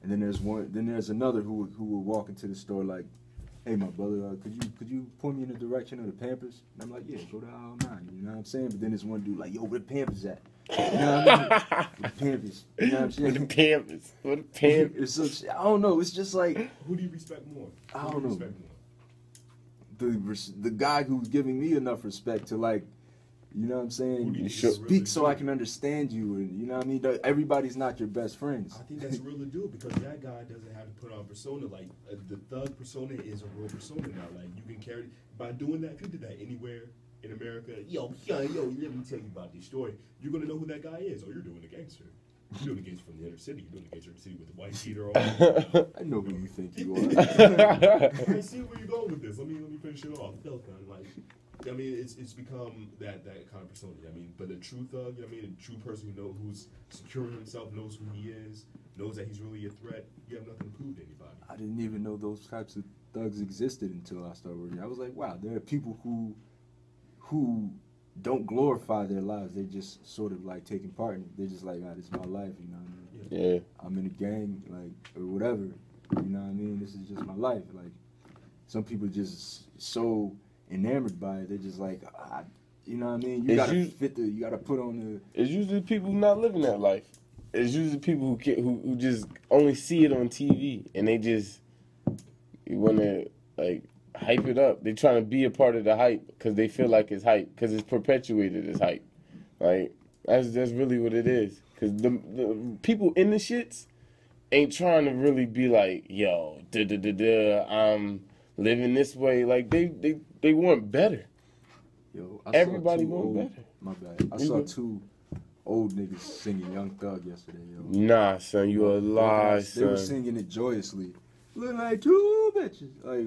And then there's another who will walk into the store like, hey, my brother, could you point me in the direction of the Pampers? And I'm like, yeah, go to aisle 9. You know what I'm saying? But then there's one dude like, yo, where the Pampers at? You know what I mean? With the Pampers. You know what I'm saying? With the Pampers. With the Pampers. It's so, I don't know. It's just like, who do you respect more? I don't know. The guy who's giving me enough respect to, like, you know what I'm saying? You speak so I can understand you, and you know what I mean? Everybody's not your best friends. I think that's real to do because that guy doesn't have to put on persona. Like, the thug persona is a real persona now. Like, you can carry, by doing that, if you did that anywhere in America, yo, let me tell you about this story. You're going to know who that guy is. Oh, you're doing a gangster. You're doing a gangster from the inner city. You're doing a gangster in the city with the white beater on. I know who you think you are. I see where you're going with this. Let me finish it off. Like, I mean, it's become that kind of persona. I mean, but a true thug, I mean, a true person who's secure in himself, knows who he is, knows that he's really a threat. You have nothing to prove to anybody. I didn't even know those types of thugs existed until I started working. I was like, wow, there are people who don't glorify their lives. They just sort of like taking part in it. They're just like, this is my life, you know what I mean? Yeah. I'm in a gang, like, or whatever. You know what I mean? This is just my life. Like, some people just so enamored by it. They're just like, you know what I mean? You gotta put on the. It's usually people who not living that life. It's usually people who just only see it on TV and they just want to like hype it up. They trying to be a part of the hype because they feel like it's hype because it's perpetuated as hype. Like that's really what it is. Because the people in the shits ain't trying to really be like, yo, I'm living this way. Like they want better. Yo, everybody want better. My bad. I saw two old niggas singing Young Thug yesterday, yo. Nah, son, you a lie, son. They were singing it joyously. Look like two bitches. Like,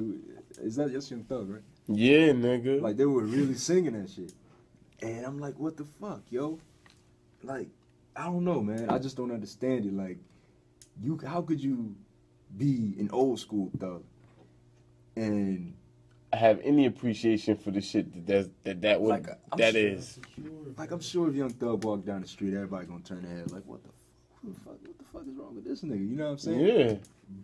that's Young Thug, right? Yeah, nigga. Like, they were really singing that shit. And I'm like, what the fuck, yo? Like, I don't know, man. I just don't understand it. Like, how could you be an old school thug and have any appreciation for the shit that is. Like, I'm sure if Young Thug walked down the street, everybody gonna turn their head like, what the fuck is wrong with this nigga? You know what I'm saying? Yeah.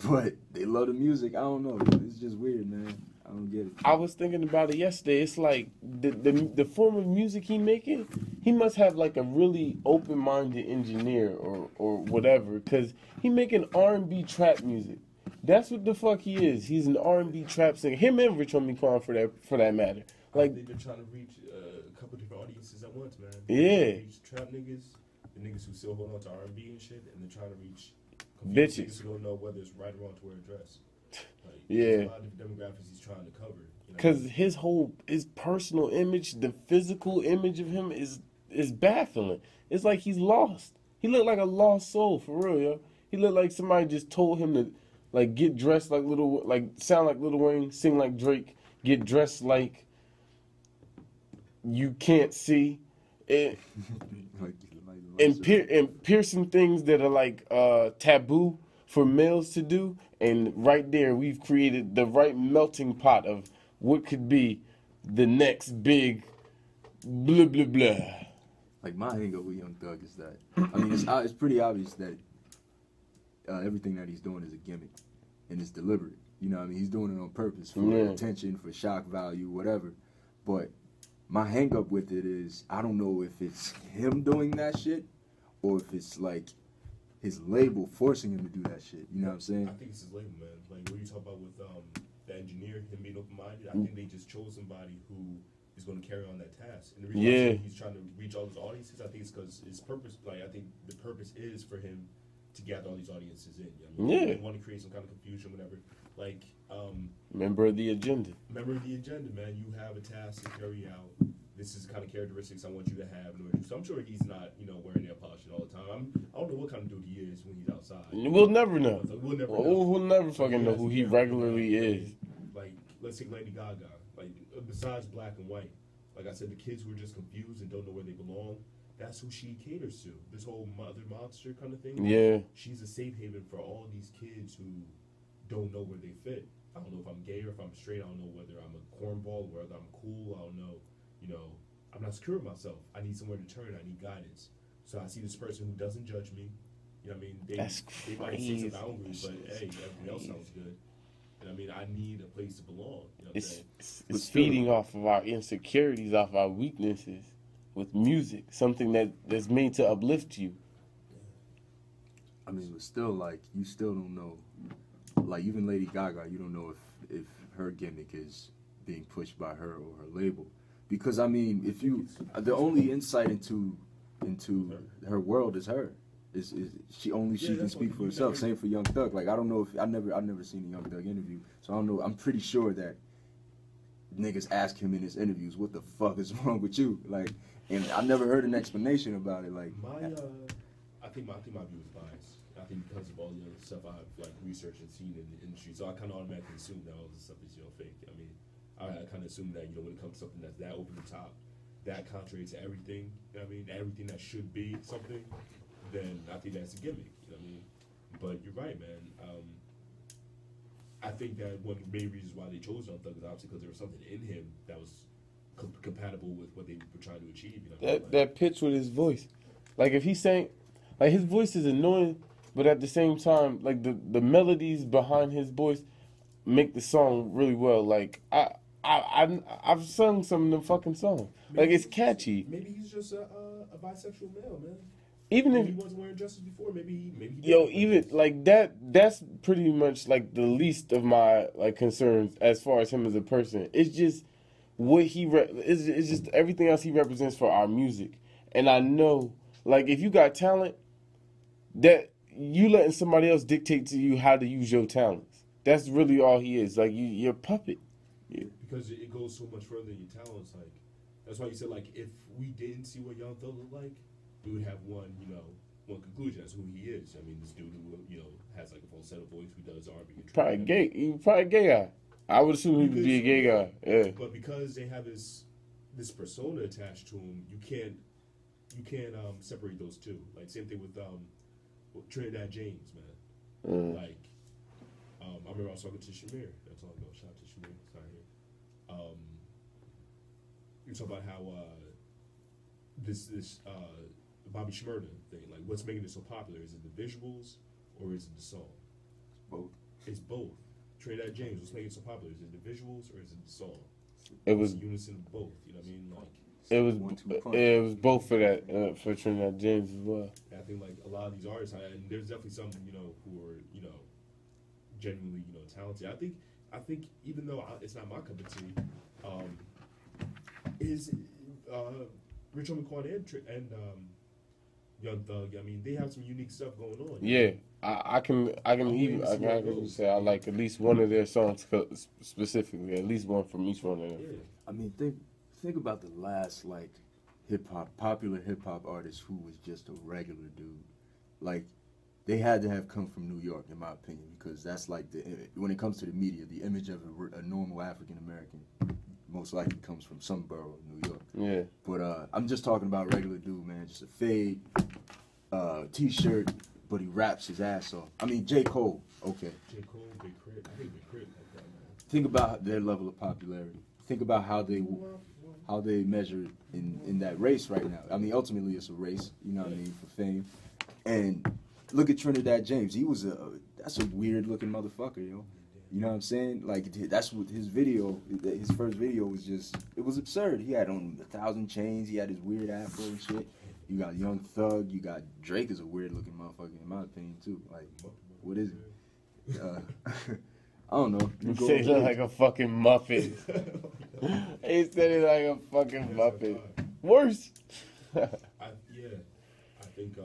But they love the music. I don't know. It's just weird, man. I don't get it. I was thinking about it yesterday. It's like the form of music he making, he must have like a really open-minded engineer or whatever, because he making R&B trap music. That's what the fuck he is. He's an R&B trap singer. Him and Rich Homie Quan for that matter. Like they've been trying to reach a couple different audiences at once, man. Yeah. Reach trap niggas, the niggas who still hold on to R&B and shit, and they're trying to reach bitches niggas who don't know whether it's right or wrong to wear a dress. Like, yeah. There's a lot of different demographics he's trying to cover. Because his personal image, the physical image of him is baffling. It's like he's lost. He looked like a lost soul, for real, yo. He looked like somebody just told him to, like, get dressed like sound like Lil Wayne, sing like Drake, get dressed like you can't see, and piercing things that are like taboo for males to do. And right there, we've created the right melting pot of what could be the next big blah blah blah. Like, my hang up with Young Thug is that, I mean, it's pretty obvious that everything that he's doing is a gimmick, and it's deliberate. You know what I mean? He's doing it on purpose for attention, for shock value, whatever. But my hang up with it is, I don't know if it's him doing that shit or if it's like his label forcing him to do that shit. You know what I'm saying? I think it's his label, man. Like, what you talk about with the engineer, him being open-minded, I think they just chose somebody who is going to carry on that task. And the reason he's trying to reach all those audiences, I think it's because his purpose, like, I think the purpose is for him to gather all these audiences in. You know? They want to create some kind of confusion, whatever. Like, member of the agenda. Member of the agenda, man. You have a task to carry out. This is the kind of characteristics I want you to have. So I'm sure he's not, wearing nail polish all the time. I don't know what kind of dude he is when he's outside. We'll never know. We'll never fucking know who he regularly is. Like, let's take Lady Gaga. Like, besides black and white, like I said, the kids who are just confused and don't know where they belong, that's who she caters to. This whole mother monster kind of thing. Yeah. She's a safe haven for all these kids who don't know where they fit. I don't know if I'm gay or if I'm straight. I don't know whether I'm a cornball, whether I'm cool. I don't know. I'm not secure with myself. I need somewhere to turn. I need guidance. So I see this person who doesn't judge me, You know what I mean? That's they might say crazy. something I don't agree, but hey, everything else sounds good. And I mean, I need a place to belong. You know what I'm saying? It's feeding off of our insecurities, off our weaknesses, with music, something that's made to uplift you. I mean, but still, like, you still don't know. Like, even Lady Gaga, you don't know if her gimmick is being pushed by her or her label. Because, I mean, if you, the only insight into her world is her. Is she can speak for herself. Same for Young Thug. Like, I don't know if I've never seen a Young Thug interview, so I don't know. I'm pretty sure that niggas ask him in his interviews, "What the fuck is wrong with you?" Like, and I never heard an explanation about it. Like, I think my view is biased. I think because of all the other stuff I've like researched and seen in the industry, so I kind of automatically assume that all this stuff is fake. I mean, I kind of assume that when it comes to something that's that over the top, that contrary to everything. You know what I mean, everything that should be something, then I think that's a gimmick. You know what I mean? But you're right, man. I think that one of the main reasons why they chose Young Thug is obviously because there was something in him that was compatible with what they were trying to achieve. You know that pitch with his voice, like if he sang, like his voice is annoying, but at the same time, like the melodies behind his voice make the song really well. Like I've sung some of them fucking songs. Like it's catchy. Maybe he's just a bisexual male, man. Even if he wasn't wearing dresses before, maybe he yo, even like that's pretty much like the least of my like concerns as far as him as a person. It's just what it's just everything else he represents for our music. And I know, like, if you got talent, that you letting somebody else dictate to you how to use your talents. That's really all he is. Like you're a puppet. Yeah. Because it goes so much further than your talents. Like that's why you said, like, if we didn't see what Young Thug looked like, we would have one conclusion as who he is. I mean, this dude who has like a falsetto voice, who does R&B. Probably gay. He probably a gay guy. I would assume he would be a gay guy. Yeah. But because they have this persona attached to him, you can't separate those two. Like same thing with Trinidad James, man. Like I remember I was talking to Shamir. That's all I know. Shout out to Shamir. It's not here. You talk about how this Bobby Shmurda thing, like what's making it so popular? Is it the visuals or is it the song? both. It's both. Trinidad James, what's making it so popular? Is it the visuals or is it the song? It was unison of both. You know what I mean? Like it was both for that for Trinidad James as well. I think like a lot of these artists, and there's definitely some who are genuinely talented. I think even though it's not my cup of tea, is Rich Homie Quan and Young Thug. I mean, they have some unique stuff going on. Yeah, I can say I like at least one of their songs specifically. At least one from each one of them. Yeah. I mean, think about the last like popular hip hop artist who was just a regular dude. Like, they had to have come from New York, in my opinion, because that's like when it comes to the media, the image of a normal African American most likely comes from some borough of New York. Yeah. But I'm just talking about regular dude, man. Just a fade, t-shirt, but he raps his ass off. I mean, J. Cole, okay. J. Cole, Big Crit. I think Big Crit like that, man. Think about their level of popularity. Think about how they measure in that race right now. I mean, ultimately it's a race, you know what I mean, for fame. And look at Trinidad James. That's a weird looking motherfucker, yo. You know what I'm saying? Like, that's what his first video was just, it was absurd. He had on 1,000 chains. He had his weird afro and shit. You got Young Thug. You got Drake is a weird looking motherfucker, in my opinion, too. Like, what is it? I don't know. You say he look like a fucking Muppet. He said he like a fucking Muppet. Worse. I think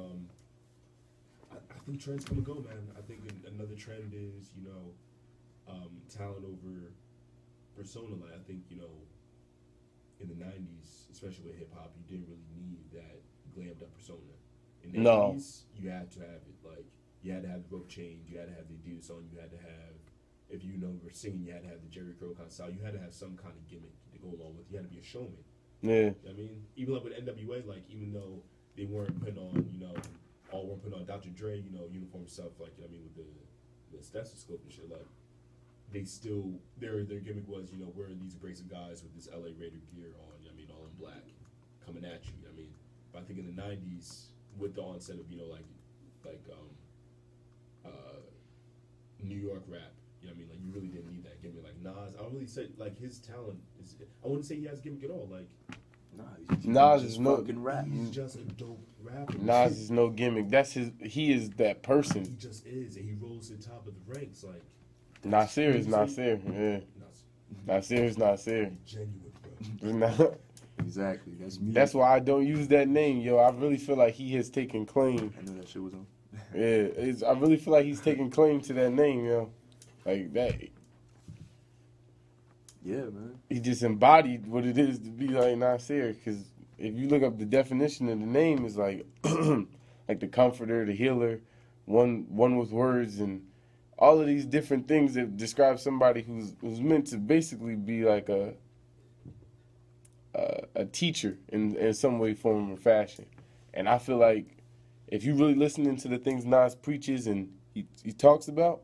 trends come and go, man. I think another trend is, talent over persona. Like, I think, in the 90s, especially with hip hop, you didn't really need that glammed up persona. In the 80s, you had to have it. Like, you had to have the rope change, you had to have the Adidas on, you had to have, if were singing, you had to have the Jerry Curl kind of style. You had to have some kind of gimmick to go along with. You had to be a showman. Yeah. I mean, even like with NWA, like, even though they weren't putting on, all weren't putting on Dr. Dre, uniform stuff, like, with the stethoscope and shit, like, they still, their gimmick was, we're these abrasive guys with this LA Raider gear on, all in black, coming at you. But I think in the 90s, with the onset of, like, like New York rap. You know what I mean? Like you really didn't need that gimmick. Like Nas, I don't really say like his talent is. I wouldn't say he has gimmick at all. Like Nas is no fucking rap. he's just a dope rapper. Nas is no gimmick. That's his. He is that person. He just is, and he rolls to the top of the ranks. Like Nasir is Nasir. Yeah. Nasir is Nasir. Genuine, bro. Nah. Exactly. That's me. That's why I don't use that name, yo. I really feel like he has taken claim. I know that shit was on. Yeah, I really feel like he's taking claim to that name, yo. Like that. Yeah, man. He just embodied what it is to be like Nasir. Because if you look up the definition of the name, it's like, like the comforter, the healer, one with words, and all of these different things that describe somebody who's meant to basically be like a teacher in some way, form, or fashion. And I feel like if you really listening to the things Nas preaches and he talks about,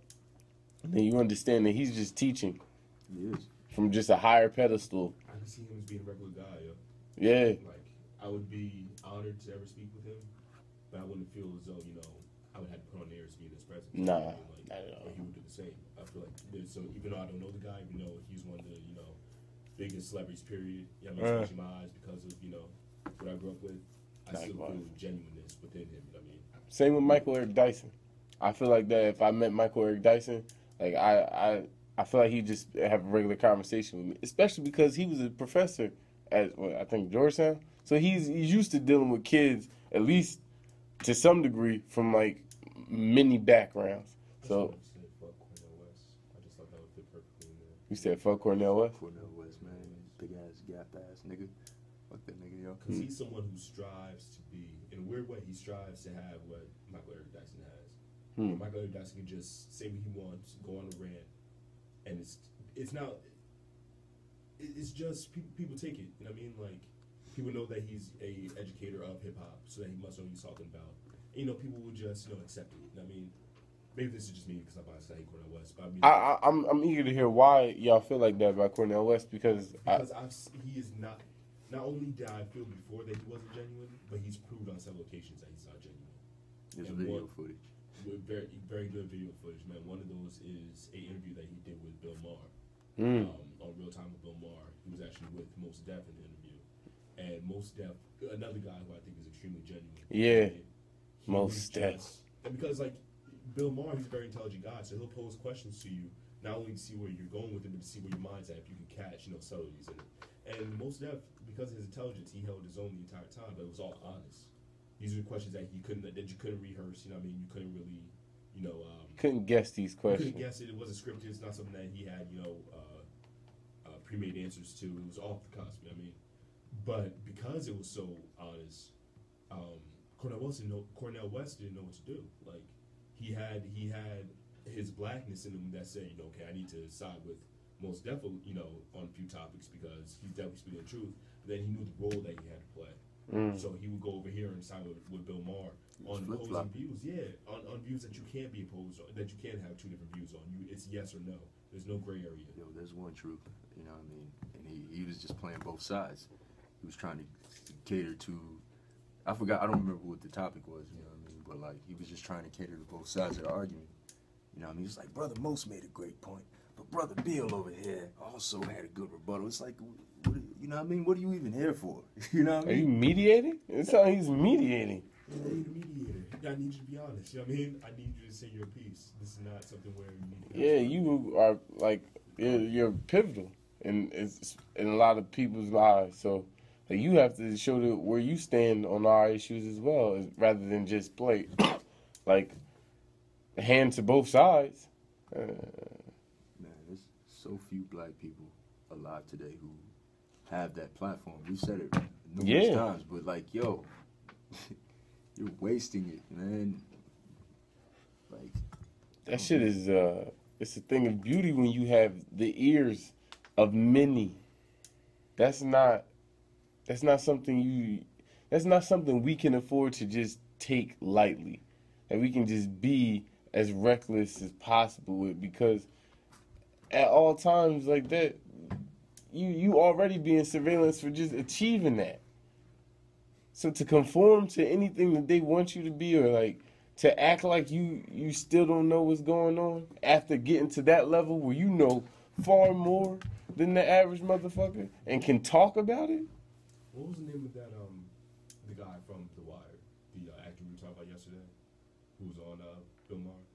then you understand that he's just teaching. He is. From just a higher pedestal. I can see him as being a regular guy, yo. Yeah. Like I would be honored to ever speak with him, but I wouldn't feel as though I would have to put on airs to be in his presence. Nah, like, not at all. Or he would do the same. I feel like so even though I don't know the guy, even though he's one of the biggest celebrities, period. You know, especially in my eyes because of what I grew up with. I still feel genuineness within him. You know what I mean? Same with Michael Eric Dyson. I feel like that if I met Michael Eric Dyson, like I feel like he'd just have a regular conversation with me, especially because he was a professor at I think Georgetown. So he's used to dealing with kids, at least to some degree, from like many backgrounds. So Fuck Cornel West. I just thought that would fit perfectly in there. you said fuck Cornel West? Cornel West, man. Big ass, gap ass nigga. Fuck that nigga, yo. Because he's someone who strives to be, in a weird way, he strives to have what Michael Eric Dyson has. Michael Eric Dyson can just say what he wants, go on a rant, and it's not. It's just people take it. You know what I mean? Like people know that he's a educator of hip hop, so that he must know what he's talking about. And, people will just accept it. You know what I mean? Maybe this is just me because I'm biased. I hate Cornel West, but I mean, I'm eager to hear why y'all feel like that about Cornel West because he is not. Not only did I feel before that he wasn't genuine, but he's proved on several occasions that he's not genuine. There's video footage. Very, very good video footage, man. One of those is a interview that he did with Bill Maher on Real Time with Bill Maher. He was actually with Mos Def in the interview, and Mos Def, another guy who I think is extremely genuine. Yeah, Mos Def. And because Bill Maher, he's a very intelligent guy, so he'll pose questions to you not only to see where you're going with it, but to see where your mind's at, if you can catch subtleties in it. And Mos Def, because of his intelligence, he held his own the entire time, but it was all honest. These are questions that you couldn't rehearse. You know what I mean? You couldn't really, couldn't guess these questions. You couldn't guess it. It wasn't scripted. It's not something that he had, pre-made answers to. It was off the cusp. You know what I mean? But because it was so honest, Cornel West didn't know what to do. Like he had his blackness in him that said, okay, I need to side with Mos Def, on a few topics because he's definitely speaking the truth. But then he knew the role that he had to play. So he would go over here and side with Bill Maher on opposing views. Yeah, on views that you can't be opposed on, that you can't have two different views on. It's yes or no. There's no gray area. Yo, there's one truth. You know what I mean? And he was just playing both sides. He was trying to cater to. I don't remember what the topic was. You know what I mean? But like he was just trying to cater to both sides of the argument. You know what I mean? He was like, Brother Mos made a great point, but Brother Bill over here also had a good rebuttal. It's like, you know what I mean? What are you even here for? You know what I mean? Are you mediating? It's how he's mediating. Yeah, you're the mediator. I need you to be honest. You know what I mean? I need you to say your piece. This is not something where you need to. Yeah, you are like you're pivotal in a lot of people's lives. So you have to show where you stand on our issues as well, rather than just play like hand to both sides. Man, there's so few black people alive today who have that platform. We said it numerous times, but like, yo, you're wasting it, man. Like that shit is it's a thing of beauty when you have the ears of many. That's not something we can afford to just take lightly. And we can just be as reckless as possible with, because at all times like that, you already be in surveillance for just achieving that. So to conform to anything that they want you to be, or like to act like you still don't know what's going on after getting to that level where you know far more than the average motherfucker and can talk about it? What was the name of that the guy from The Wire, the actor we were talking about yesterday, who was on Bill Maher?